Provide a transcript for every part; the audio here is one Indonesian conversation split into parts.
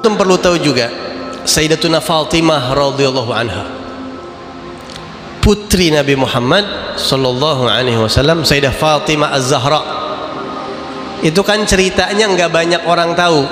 Antum perlu tahu juga, Sayyidatuna Fatimah radhiyallahu anha, putri Nabi Muhammad sallallahu alaihi wasallam, Sayyidah Fatimah Az-Zahra, itu kan ceritanya nggak banyak orang tahu.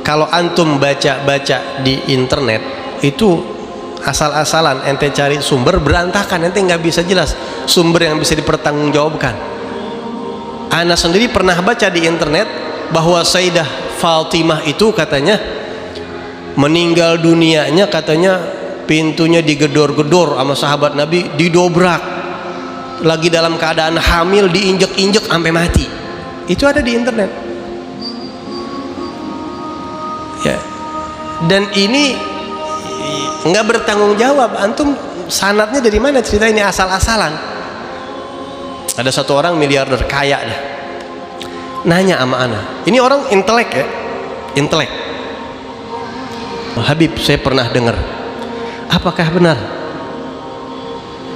Kalau antum baca-baca di internet itu asal-asalan, ente cari sumber berantakan, ente nggak bisa jelas sumber yang bisa dipertanggungjawabkan. Ana sendiri pernah baca di internet bahwa Sayyidah Fatimah itu katanya meninggal dunianya, katanya pintunya digedor-gedor sama sahabat Nabi, didobrak, lagi dalam keadaan hamil, diinjek-injek sampai mati. Itu ada di internet ya. Dan ini nggak bertanggung jawab. Antum sanadnya dari mana cerita ini? Asal-asalan. Ada satu orang miliarder kaya dah, nanya sama ana, ini orang intelek ya, intelek. Habib, saya pernah dengar, apakah benar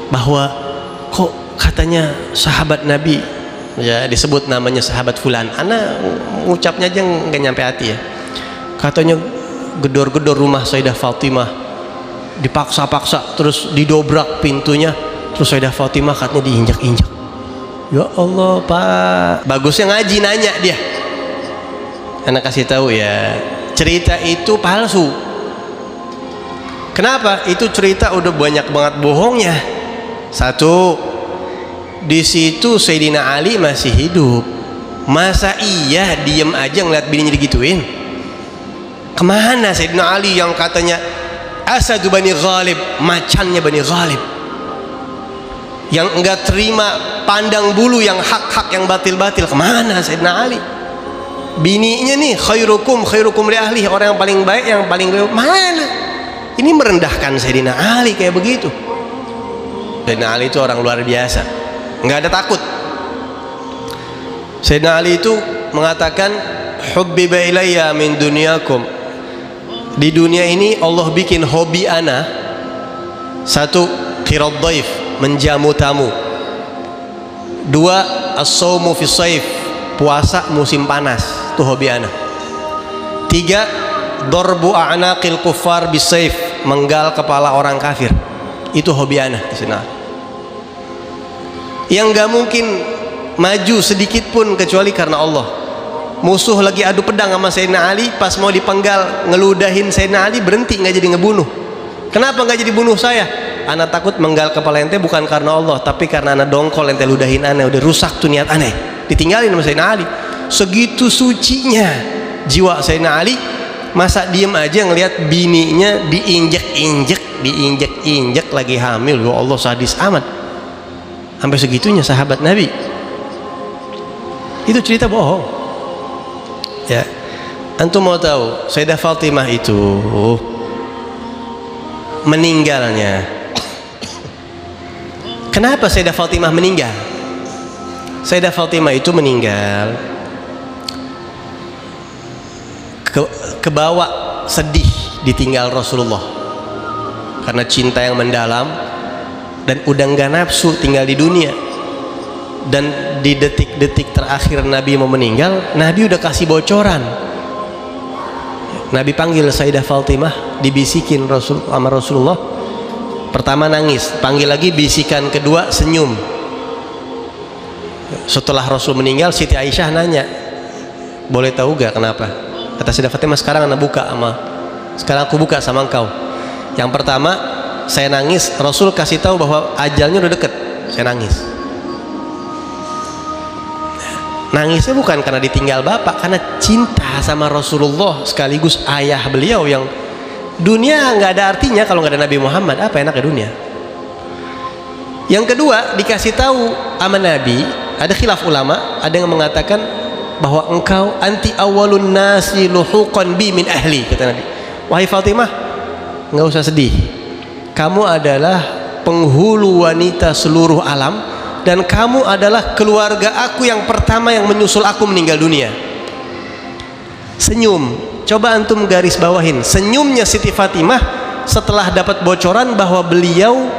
bahwa kok katanya sahabat Nabi, ya disebut namanya sahabat fulan, ana ngucapnya aja nggak nyampe hati ya, katanya gedor-gedor rumah Sayyidah Fatimah, dipaksa-paksa, terus didobrak pintunya, terus Sayyidah Fatimah katanya diinjak-injak. Ya Allah Pak, bagusnya ngaji, nanya dia. Anak kasih tahu ya, cerita itu palsu. Kenapa? Itu cerita udah banyak banget bohongnya. Satu, di situ Sayyidina Ali masih hidup. Masa iya diem aja ngeliat bininya digituin? Kemana Sayyidina Ali yang katanya Asadu Bani Ghalib, macannya Bani Ghalib, yang enggak terima pandang bulu yang hak-hak yang batil-batil? Kemana Sayyidina Ali? Bininya nih khairukum li ahli, orang yang paling baik, yang paling baik. Mana? Ini merendahkan Sayyidina Ali kayak begitu. Sayyidina Ali itu orang luar biasa, nggak ada takut. Sayyidina Ali itu mengatakan, hubbiba ilayya min dunyakum, di dunia ini Allah bikin hobi ana, satu qirad dhaif, menjamu tamu. Dua, as-saumu fi shaif, puasa musim panas, itu hobi ana. Tiga, darbu a'naqil kuffar bisayf, menggal kepala orang kafir, itu hobi ana di sana. Yang nggak mungkin maju sedikit pun kecuali karena Allah. Musuh lagi adu pedang sama Sayyidina Ali, pas mau dipenggal ngeludahin Sayyidina Ali, berhenti, nggak jadi ngebunuh. Kenapa nggak jadi bunuh saya? Ana takut menggal kepala ente bukan karena Allah, tapi karena ana dongkol ente ludahin ana, udah rusak tuh niat ana, ditinggalin sama Sayyidina Ali. Segitu sucinya jiwa Sayyidina Ali, masa diem aja ngelihat bininya diinjek-injek lagi hamil. Ya Allah, sadis amat. Sampai segitunya sahabat Nabi. Itu cerita bohong ya. Antum mau tahu Sayyidah Fatimah itu meninggalnya, kenapa Sayyidah Fatimah meninggal? Sayyidah Fatimah itu meninggal kebawa sedih ditinggal Rasulullah karena cinta yang mendalam, dan udah nggak nafsu tinggal di dunia. Dan di detik-detik terakhir Nabi mau meninggal, Nabi udah kasih bocoran. Nabi panggil Sayyidah Fatimah, dibisikin sama Rasulullah. Pertama nangis, panggil lagi, bisikan kedua senyum. Setelah Rasul meninggal, Siti Aisyah nanya, boleh tahu gak kenapa? Kata Sayyidah Fatimah, sekarang aku buka sama engkau. Yang pertama, saya nangis, Rasul kasih tahu bahwa ajalnya udah deket, saya nangis. Nangisnya bukan karena ditinggal bapak, karena cinta sama Rasulullah sekaligus ayah beliau, yang dunia nggak ada artinya kalau nggak ada Nabi Muhammad. Apa enaknya dunia? Yang kedua, dikasih tahu sama Nabi, ada khilaf ulama, ada yang mengatakan bahwa engkau anti awalun nasi luhuqan bi min ahli, kata Nabi. Wahai Fatimah, nggak usah sedih, kamu adalah penghulu wanita seluruh alam, dan kamu adalah keluarga aku yang pertama yang menyusul aku meninggal dunia. Senyum, coba antum garis bawahin senyumnya Siti Fatimah setelah dapat bocoran bahwa beliau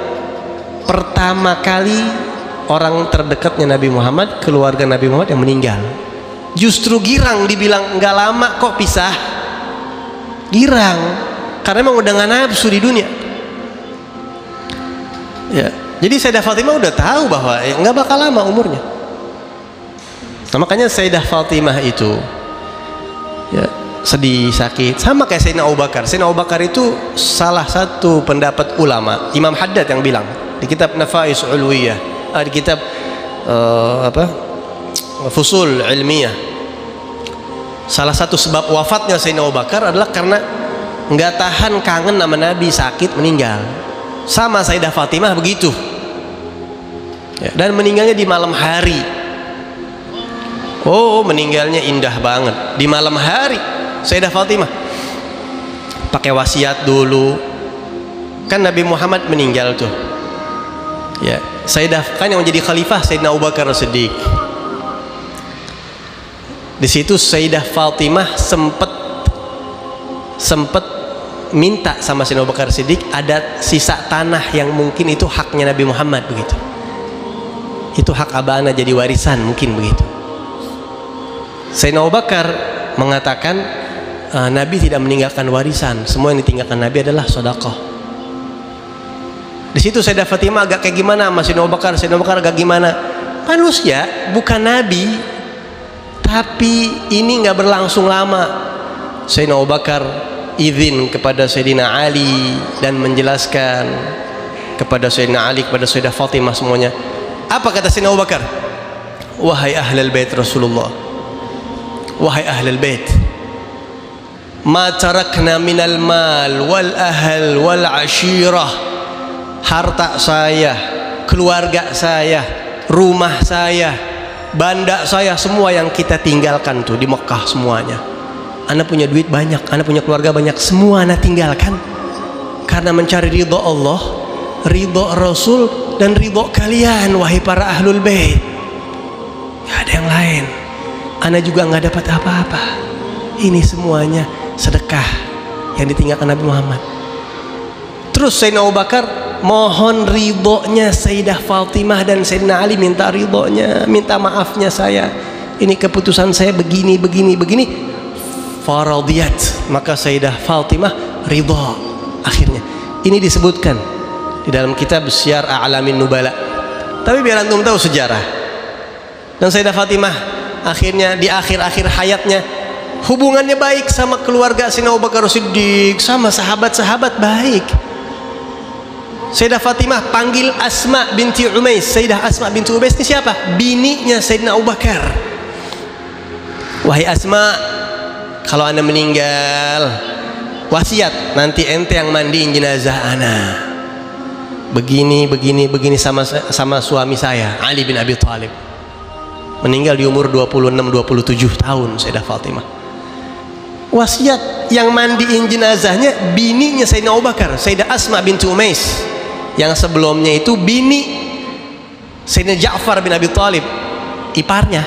pertama kali orang terdekatnya Nabi Muhammad, keluarga Nabi Muhammad yang meninggal. Justru girang dibilang nggak lama kok pisah. Girang karena emang udah nggak nafsu di dunia. Ya, jadi Sayyidah Fatimah udah tahu bahwa nggak bakal lama umurnya. Nah, makanya Sayyidah Fatimah itu ya sedih, sakit, sama kayak Sayyidina Abu Bakar. Sayyidina Abu Bakar itu salah satu pendapat ulama, Imam Haddad yang bilang di kitab Nafais Ulwiyah, di kitab Fusul Ilmiyah, salah satu sebab wafatnya Sayyidina Abu Bakar adalah karena nggak tahan kangen sama Nabi, sakit, meninggal. Sama Sayyidah Fatimah begitu ya, dan meninggalnya di malam hari. Oh, meninggalnya indah banget di malam hari. Sayyidah Fatimah pakai wasiat dulu, kan Nabi Muhammad meninggal tuh ya. Sayyidah kan yang menjadi khalifah Sayyidina Abu Bakar Siddiq. Di situ Sayyidah Fatimah sempat minta sama Sayyidina Abu Bakar Siddiq ada sisa tanah yang mungkin itu haknya Nabi Muhammad begitu. Itu hak abana jadi warisan mungkin begitu. Sayyidina Abu Bakar mengatakan Nabi tidak meninggalkan warisan, semua yang ditinggalkan Nabi adalah sedekah. Di situ Sayyidah Fatimah agak kayak gimana sama Sayyidina Abu Bakar. Sayyidina Abu Bakar agak gimana? Manusia bukan Nabi, tapi ini nggak berlangsung lama. Sayyidina Abu Bakar izin kepada Sayyidina Ali dan menjelaskan kepada Sayyidina Ali, kepada Sayyidah Fatimah semuanya. Apa kata Sayyidina Abu Bakar? Wahai ahlul bait Rasulullah, wahai ahlul bait, ma tarakna minal mal wal ahl wal ashirah, harta saya, keluarga saya, rumah saya, banda saya, semua yang kita tinggalkan tuh di Mekah semuanya. Ana punya duit banyak, ana punya keluarga banyak, semua ana tinggalkan karena mencari ridha Allah, ridha Rasul, dan ridha kalian wahai para ahlul bait. Gak ada yang lain. Ana juga nggak dapat apa-apa. Ini semuanya sedekah yang ditinggalkan Nabi Muhammad. Terus Sayyidina Abu Bakar mohon ridhonya Sayyidah Fatimah dan Sayyidina Ali, minta ridhonya, minta maafnya saya. Ini keputusan saya begini. Faradiyat, maka Sayyidah Fatimah ridha akhirnya. Ini disebutkan di dalam kitab Syiar A'lamin Nubala. Tapi biar antum tahu sejarah. Dan Sayyidah Fatimah akhirnya di akhir-akhir hayatnya hubungannya baik sama keluarga Sayyidina Abu Bakar Siddiq, sama sahabat-sahabat baik. Sayyidah Fatimah panggil Asma binti Umais. Sayyidah Asma binti Umais ini siapa? Bininya Sayyidina Abu Bakar. Wahai Asma, kalau anda meninggal, wasiat nanti ente yang mandiin jenazah ana. Begini sama suami saya Ali bin Abi Thalib. Meninggal di umur 26-27 tahun Sayyidah Fatimah. Wasiat yang mandiin jenazahnya bininya Sayyidina Abu Bakar, Sayyidah Asma binti Umais, yang sebelumnya itu bini Sayyidina Ja'far bin Abi Thalib, iparnya,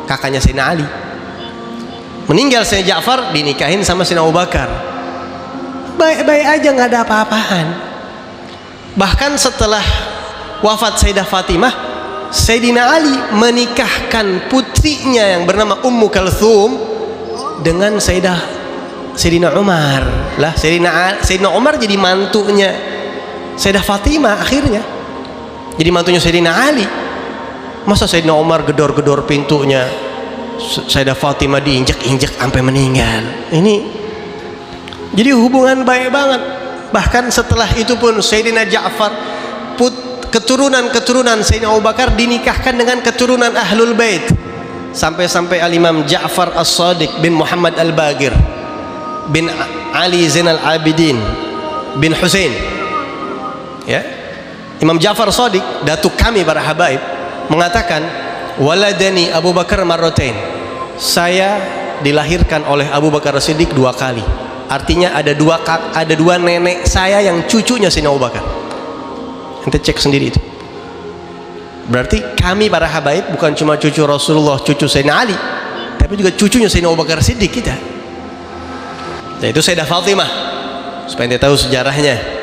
kakaknya Sayyidina Ali. Meninggal Sayyidina Ja'far, dinikahin sama Sayyidina Abu Bakar. Baik-baik aja, nggak ada apa-apaan. Bahkan setelah wafat Sayyidah Fatimah, Sayyidina Ali menikahkan putrinya yang bernama Ummu Kalthum dengan Sayyidina Umar. Lah Sayyidina Umar jadi mantunya Sayyidah Fatimah akhirnya. Jadi mantunya Sayyidina Ali. Masa Sayyidina Umar gedor-gedor pintunya, Sayyidah Fatimah diinjak-injak sampai meninggal. Ini jadi hubungan baik banget. Bahkan setelah itu pun Sayyidina Ja'far, keturunan Sayyidina Abu Bakar dinikahkan dengan keturunan Ahlul Bait. Sampai Al-Imam Ja'far As-Sadiq bin Muhammad Al-Baqir bin Ali Zainal Abidin bin Husain. Ya. Imam Ja'far As-Sadiq, datuk kami para habaib, mengatakan, waladani Abu Bakar marratain. Saya dilahirkan oleh Abu Bakar Siddiq 2 kali. Artinya ada dua nenek saya yang cucunya Sayyidina Abu Bakar. Ente cek sendiri itu. Berarti kami para habaib bukan cuma cucu Rasulullah, cucu Sayyidina Ali, tapi juga cucunya Sayyidina Abu Bakar Siddiq kita. Nah itu Sayyidah Fatimah, supaya ente tahu sejarahnya.